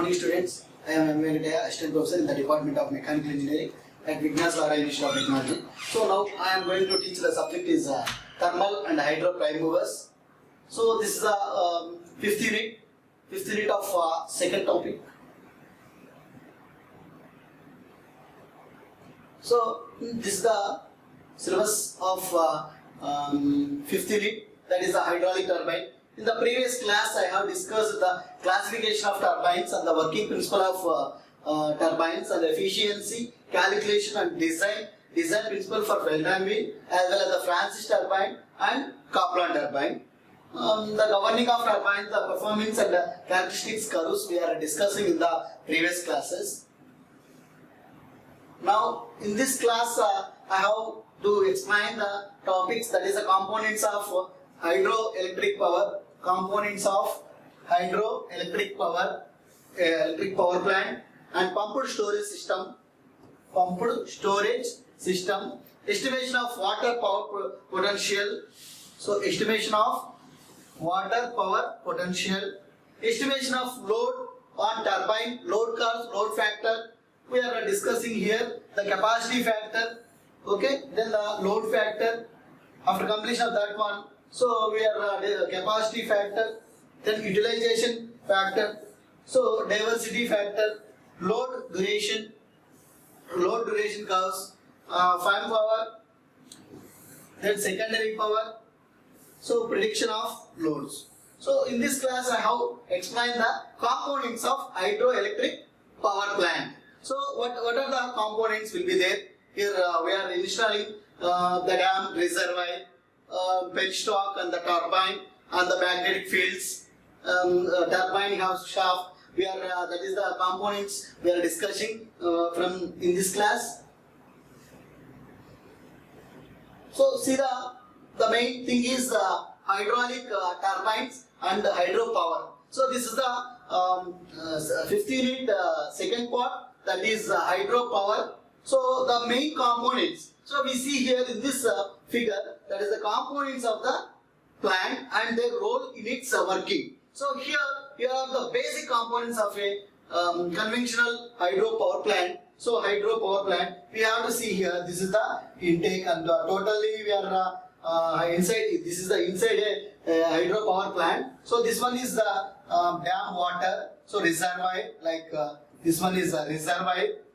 morning, students. I am Venkataya, assistant professor in the Department of Mechanical Engineering at Vignas Lara Institute of Technology. So now I am going to teach the subject is thermal and hydro prime movers. So this is the fifth unit of second topic. So this is the syllabus of fifth unit, that is the hydraulic turbine. In the previous class, I have discussed the classification of turbines and the working principle of turbines and efficiency, calculation and design principle for Feldman wheel, as well as the Francis turbine and Kaplan turbine. The governing of turbines, the performance and the characteristics curves we are discussing in the previous classes. Now, in this class, I have to explain the topics, that is the components of hydroelectric power, components of hydroelectric power, electric power plant, and pumped storage system, estimation of water power potential. So estimation of water power potential, estimation of load on turbine, load curves, load factor. We are discussing here the capacity factor, okay, then the load factor. After completion of that one, so we are capacity factor, then utilization factor, so diversity factor, load duration curves, prime power, then secondary power, so prediction of loads. So in this class I have explained the components of hydroelectric power plant. So what are the components will be there? Here we are installing the dam, reservoir, penstock and the turbine and the magnetic fields. Turbine have shaft. We are that is the components we are discussing from in this class. So see the main thing is hydraulic turbines and hydropower. So this is the fifth unit second part, that is hydropower. So the main components. So we see here in this figure, that is the components of the plant and their role in its working. So here are the basic components of a conventional hydropower plant. So hydropower plant, we have to see here, this is the intake and totally we are inside, this is the inside a hydropower plant. So this one is the dam water, so reservoir, like this one is a reservoir.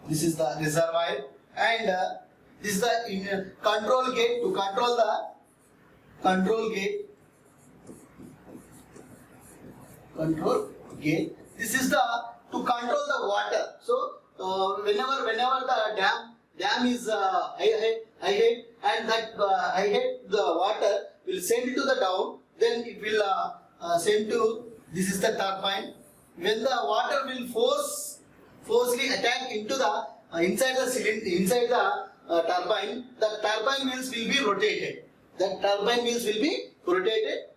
This is the reservoir, and this is the control gate to control the control gate. This is the to control the water. So whenever the dam is high head, and that high head the water will send to the down, then it will send to, this is the turbine. When the water will forcefully attack into the inside the cylinder, inside the turbine, the turbine wheels will be rotated.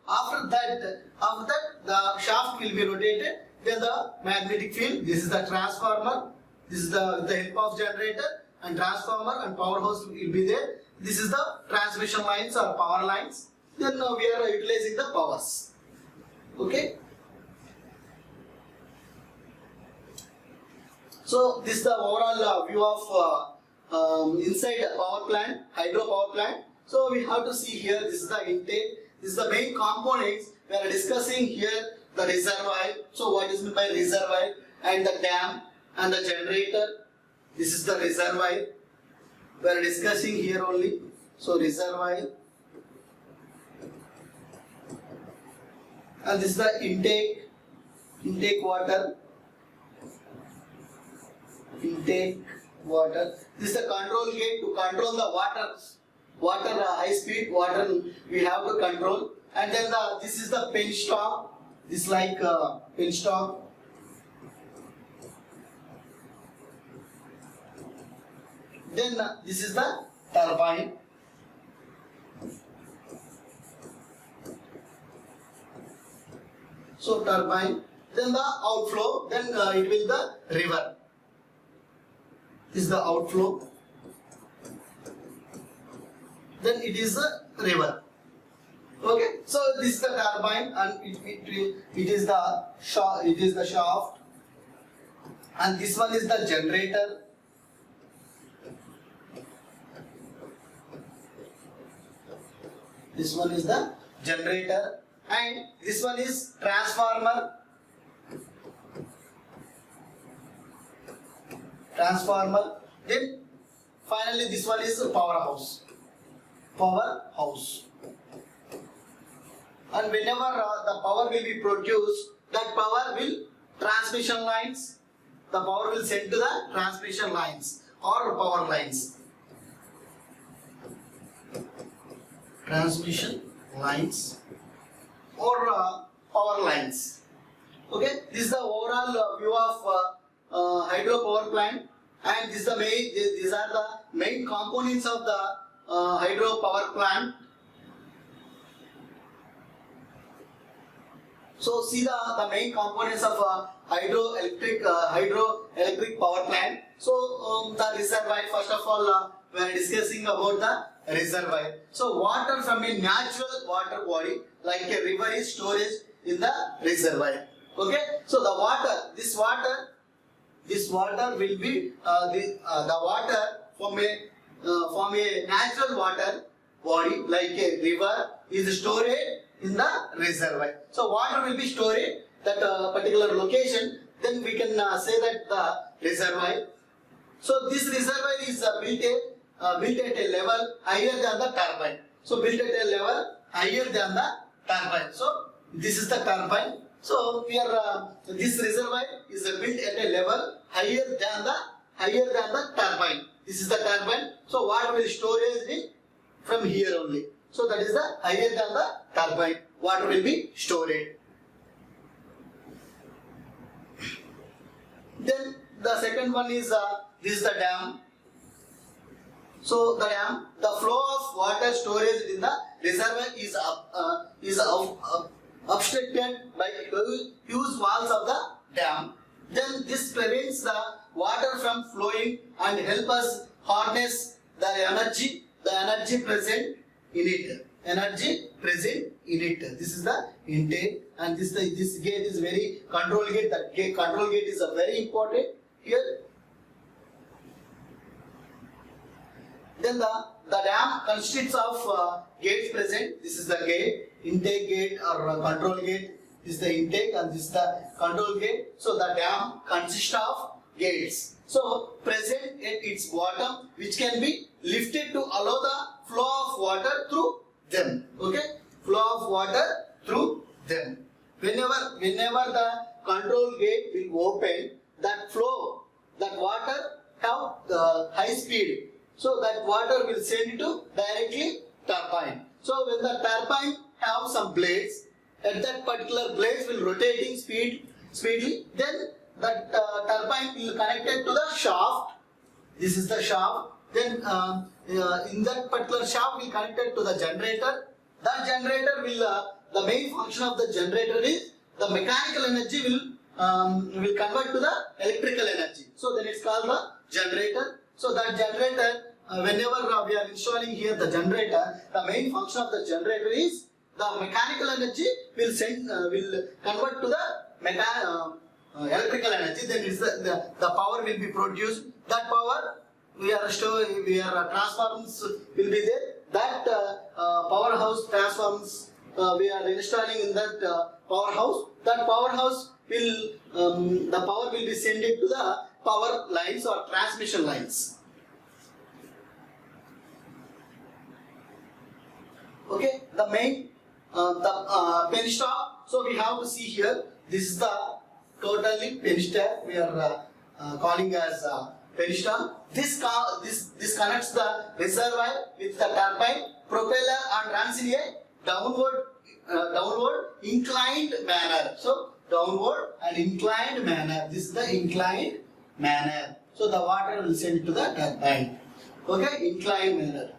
After that the shaft will be rotated. Then the magnetic field. This is the transformer. This is the help of generator and transformer and powerhouse will be there. This is the transmission lines or power lines. Then we are utilizing the powers. Okay. So this is the overall view of inside power plant, hydro power plant. So we have to see here, this is the intake, this is the main components. We are discussing here the reservoir. So what is meant by reservoir, and the dam and the generator. This is the reservoir. We are discussing here only. So reservoir. And this is the intake water. This is the control gate to control the water high speed water we have to control. And then this is the penstock. This like penstock. Then this is the turbine. So turbine. Then the outflow. Then it will the river. This is the outflow. Then it is a river. Okay, so this is the turbine, and it is the shaft, and this one is the generator. This one is the generator, and this one is transformer. Then finally this one is powerhouse. And whenever the power will be produced, that power will transmission lines. The power will send to the transmission lines or power lines. Transmission lines or power lines. Okay, this is the overall view of hydropower plant, and these are the main components of the hydropower plant. So see the main components of hydroelectric power plant. So the reservoir, first of all, we are discussing about the reservoir. So water from a natural water body like a river is storage in the reservoir. Okay. So the water, this water will be the water from a natural water body like a river is stored in the reservoir. So water will be stored at a particular location. Then we can say that the reservoir. So this reservoir is built at a level higher than the turbine. So built at a level higher than the turbine. So this is the turbine. So we are this reservoir is built at a level higher than the turbine. This is the turbine. So water will storage from here only. So that is the higher than the turbine. Water will be stored. Then the second one is this is the dam. So the dam, the flow of water storage in the reservoir is obstructed by huge walls of the dam. Then this prevents the water from flowing and help us harness the energy present in it. This is the intake, and this gate is very control gate. That control gate is a very important here. Then the dam consists of gates present. This is the gate, intake gate or control gate. This is the intake and this is the control gate. So the dam consists of gates. So present at its bottom, which can be lifted to allow the flow of water through them. Okay, flow of water through them. Whenever the control gate will open, that water have high speed. So that water will send to directly turbine. So when the turbine have some blades, at that particular blades will rotating speedily, then that turbine will connected to the shaft. This is the shaft. Then in that particular shaft will connected to the generator. That generator will the main function of the generator is the mechanical energy will convert to the electrical energy. So then it's called the generator. So that generator, whenever we are installing here the generator, the main function of the generator is the mechanical energy will convert to the electrical energy. Then it's the power will be produced. That power transformers will be there. That powerhouse transformers we are installing in that powerhouse. That powerhouse will the power will be sent to the power lines or transmission lines. Okay, the main pen stop. So we have to see here. This is the totally pen stop. We are calling as pen stop. This connects the reservoir with the turbine propeller and runs in a downward inclined manner. So downward and inclined manner. This is the inclined manner. So the water will send to the turbine. Okay, inclined manner.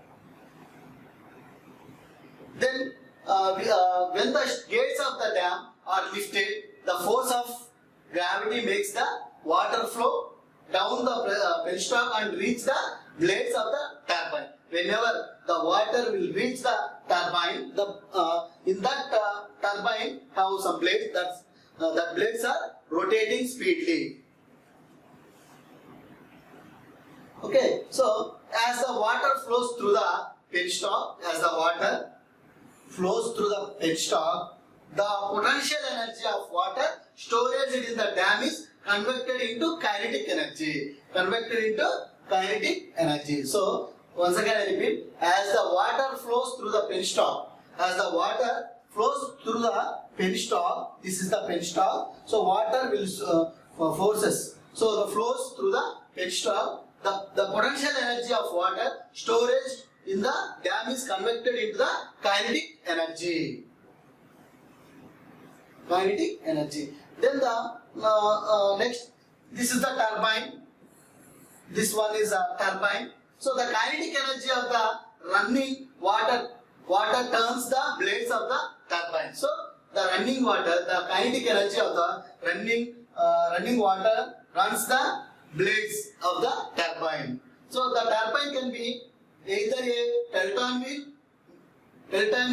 Then when the gates of the dam are lifted, the force of gravity makes the water flow down the penstock and reach the blades of the turbine. Whenever the water will reach the turbine. In that turbine have some blades that blades are rotating speedily. Okay, so as the water flows through the penstock, the potential energy of water storage in the dam is converted into kinetic energy. So once again I repeat, as the water flows through the penstock, this is the penstock. So water will forces. So the flows through the penstock. The potential energy of water storage in the dam is converted into the kinetic energy. Then the next, this is the turbine. This one is a turbine. So the kinetic energy of the running water turns the blades of the turbine. So the running water, the kinetic energy of the running water runs the blades of the turbine. So the turbine can be either a Pelton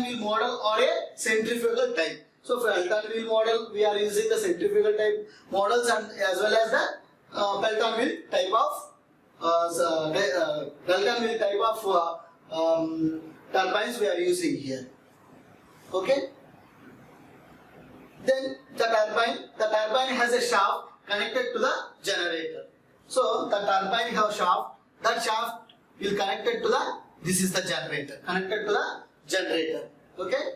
wheel model or a centrifugal type. So for Pelton wheel model, we are using the centrifugal type models and as well as the Pelton wheel type of turbines we are using here. Okay. Then the turbine has a shaft connected to the generator. So the turbine have shaft. That shaft will connected to the. This is the generator. Connected to the generator. Okay.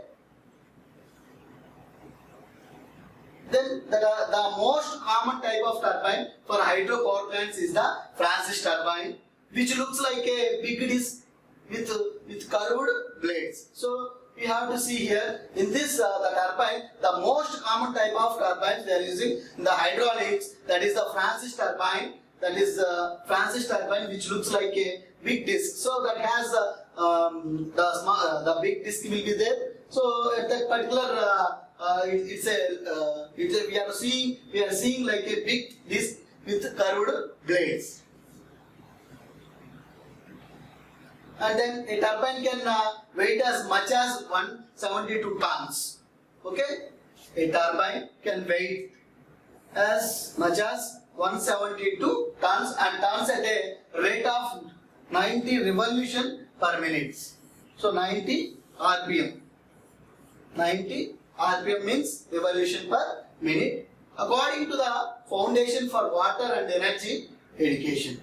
Then the most common type of turbine for hydropower plants is the Francis turbine, which looks like a big disc with curved blades. So we have to see here in this the turbine, the most common type of turbines we are using in the hydraulics, that is the Francis turbine. That is Francis turbine, which looks like a big disc. So that has the big disc will be there. So at that particular we are seeing like a big disc with curved blades. And then a turbine can weight as much as 172 tons. Okay, a turbine can weight as much as 172 tons and turns at a rate of 90 revolution per minute. So 90 RPM. 90 RPM means revolution per minute, according to the Foundation for Water and Energy Education.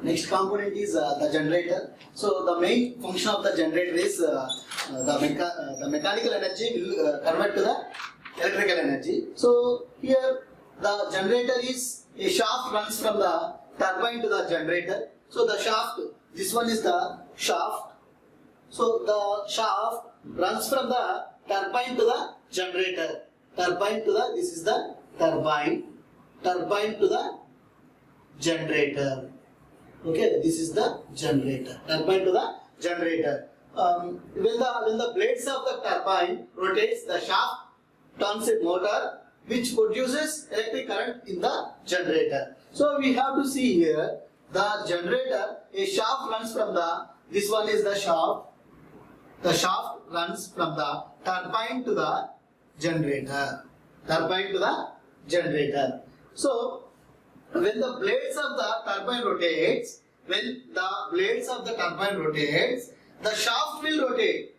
Next component is the generator. So the main function of the generator is the mechanical energy will convert to the electrical energy. So here the generator is a shaft runs from the turbine to the generator. So the shaft, this one is the shaft. So the shaft runs from the turbine to the generator. This is the turbine to the generator. Okay, this is the generator. Turbine to the generator. When the blades of the turbine rotates, the shaft turns a motor which produces electric current in the generator. So we have to see here the generator, a shaft runs from this one is the shaft. The shaft runs from the turbine to the generator. So when the blades of the turbine rotates, the shaft will rotate.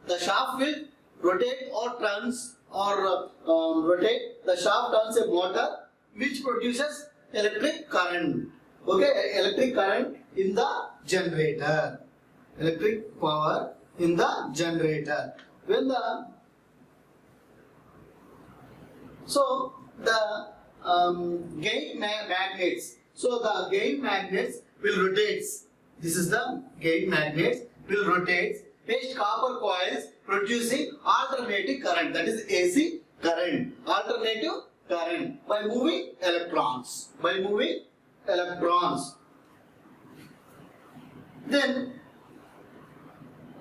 The shaft will rotate or turns rotate. The shaft turns a motor which produces electric current. Okay, electric current in the generator. Electric power in the generator. When the gate magnets. So the gate magnets will rotate. This is the gate magnets will rotate. Paste copper coils producing alternating current. That is AC current. Alternative current by moving electrons. Then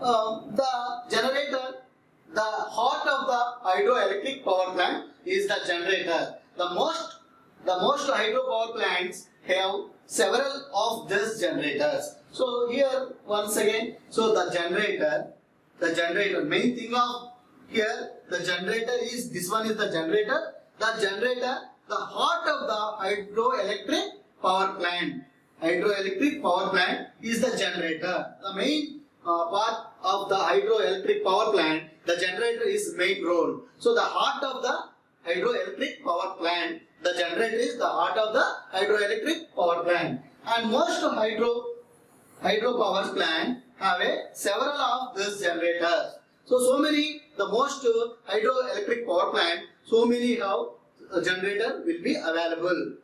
the generator, the heart of the hydroelectric power plant is the generator. The most hydropower plants have several of these generators. So here once again, so the generator main thing of here, the generator is, this one is the generator, the heart of the hydroelectric power plant. Hydroelectric power plant is the generator. The main part of the hydroelectric power plant, the generator is main role. So the heart of the hydroelectric power plant, the generator is the heart of the hydroelectric power plant. And most hydropower plant have several of these generators. So many, the most hydroelectric power plant, so many have a generator will be available.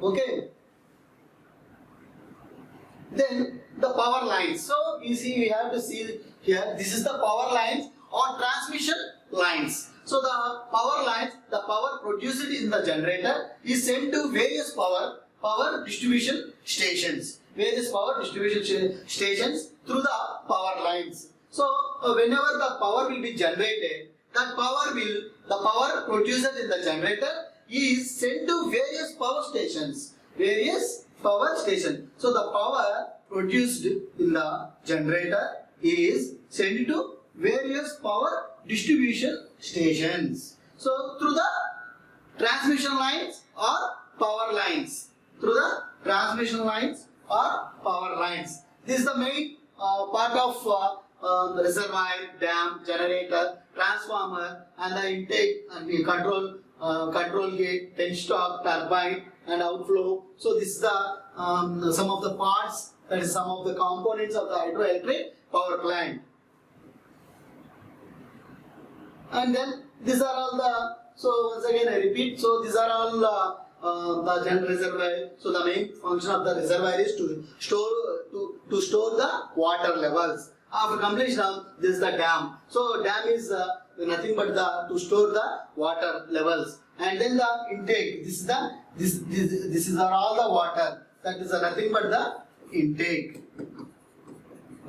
Okay. Then the power lines. So you see, we have to see here, this is the power lines or transmission lines. So the power lines, the power produced in the generator is sent to various power distribution stations. Various power distribution stations through the power lines. So whenever the power will be generated, the power produced in the generator is sent to various power stations. So the power produced in the generator is sent to various power distribution stations. So through the transmission lines or power lines. This is the main part of reservoir, dam, generator, transformer, and the intake and the control gate, penstock, turbine, and outflow. So this is the some of the parts, that is some of the components of the hydroelectric power plant. And then these are all the, so once again I repeat, so these are all the general reservoir. So the main function of the reservoir is to store the water levels. After completion of this is the dam. So dam is nothing but to store the water levels. And then the intake. This is all the water. That is nothing but the intake.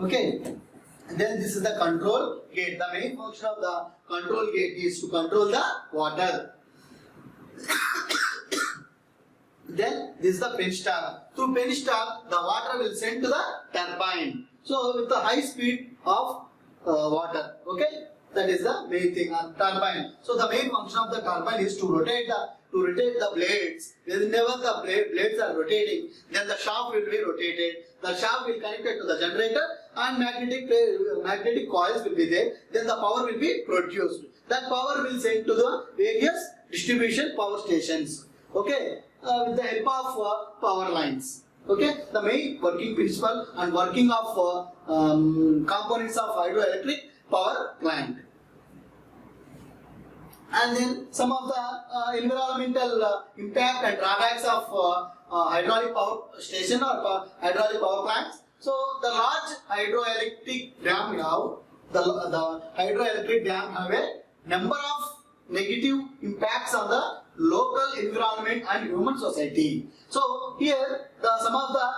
Okay. And then this is the control gate. The main function of the control gate is to control the water. Then this is the penstock. Through penstock, the water will send to the turbine. So with the high speed of water. Okay, that is the main thing. Turbine. So the main function of the turbine is to rotate the blades. Whenever the blades are rotating, then the shaft will be rotated. The shaft will connect it to the generator, and magnetic coils will be there. Then the power will be produced. That power will send to the various distribution power stations. Okay, with the help of power lines. Okay, the main working principle and working of components of hydroelectric power plant. And then some of the environmental impact and drawbacks of hydraulic power station or hydraulic power plants. So the large hydroelectric dam the hydroelectric dam have a number of negative impacts on the local environment and human society. So here some of the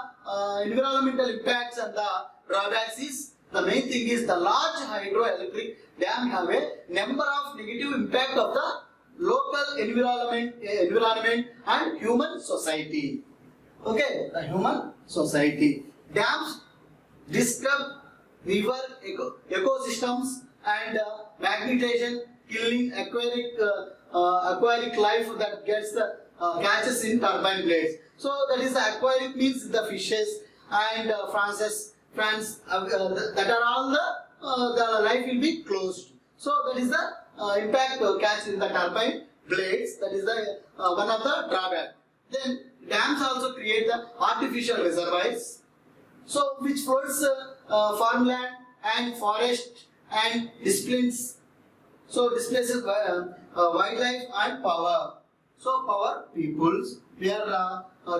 environmental impacts and the drawbacks is, the main thing is the large hydroelectric dam have a number of negative impact of the local environment and human society. Okay, the human society. Dams disturb river ecosystems and magnetization, killing aquatic life that gets the catches in turbine blades. So that is the aquatic means the fishes and that are all the life will be closed. So that is the impact catch in the turbine blades. That is the one of the drawback. Then dams also create the artificial reservoirs, so which floods farmland and forest and displaces wildlife and power. So power peoples. Where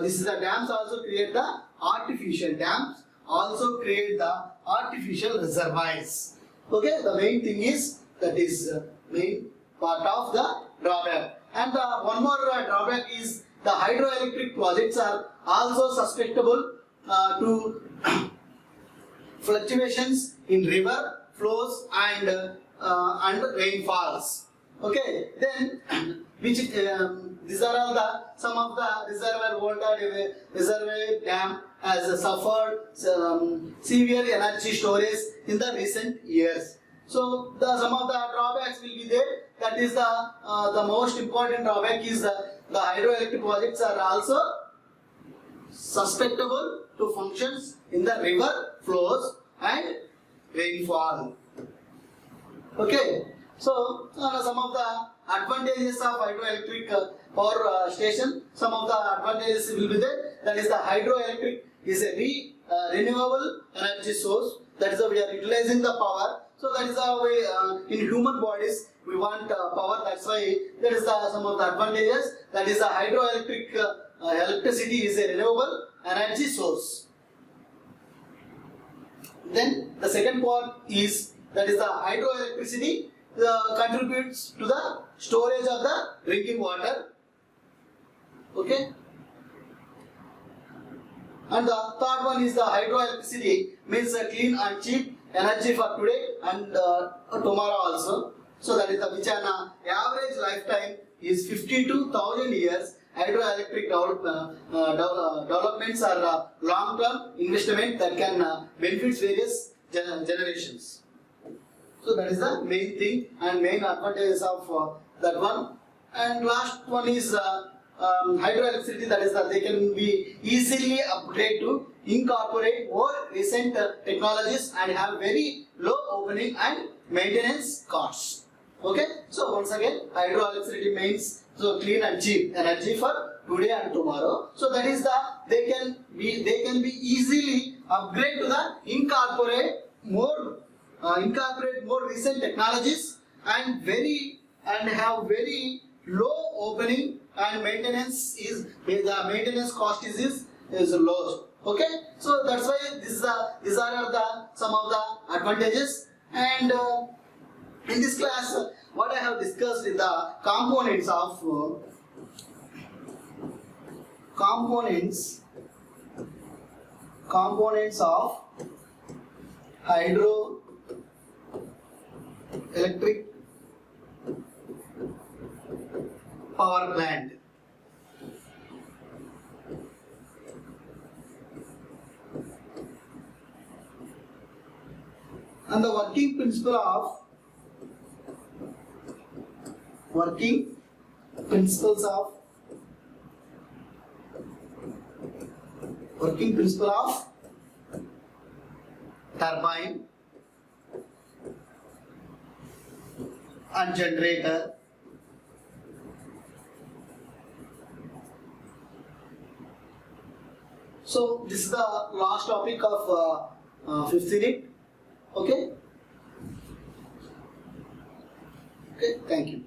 this is the dams also create the artificial dams. Also create the artificial reservoirs. Okay, the main thing is that is main part of the drawback. And one more drawback is the hydroelectric projects are also susceptible to fluctuations in river flows and rainfalls. Okay, then which these are all the some of the reservoir water reservoir dam has suffered severe energy storage in the recent years. So some of the drawbacks will be there. That is the most important drawback is the hydroelectric projects are also susceptible to functions in the river flows and rainfall. Okay, so some of the advantages of hydroelectric power station, some of the advantages will be there. That is the hydroelectric is a renewable energy source. That is how we are utilizing the power. So that is how we, in human bodies we want power. That's why there is some of the advantages. That is the hydroelectric electricity is a renewable energy source. Then the second part is that is the hydroelectricity contributes to the storage of the drinking water. Okay. And the third one is the hydroelectricity means clean and cheap energy for today and tomorrow also. So that is the which an average lifetime is 52,000 years. Hydroelectric developments are long-term investment that can benefit various generations. So that is the main thing and main advantages of that one. And last one is hydroelectricity, that is that they can be easily upgraded to incorporate more recent technologies and have very low opening and maintenance costs. Okay, so once again hydroelectricity means so clean and cheap energy for today and tomorrow. So that is they can be easily upgrade to the incorporate more recent technologies and have very low opening and maintenance maintenance cost is low. Okay, so that's why these are some of the advantages. And in this class, what I have discussed is the components of hydroelectric power plant. And the working principles of turbine and generator. So this is the last topic of 5th unit. Okay. Okay. Thank you.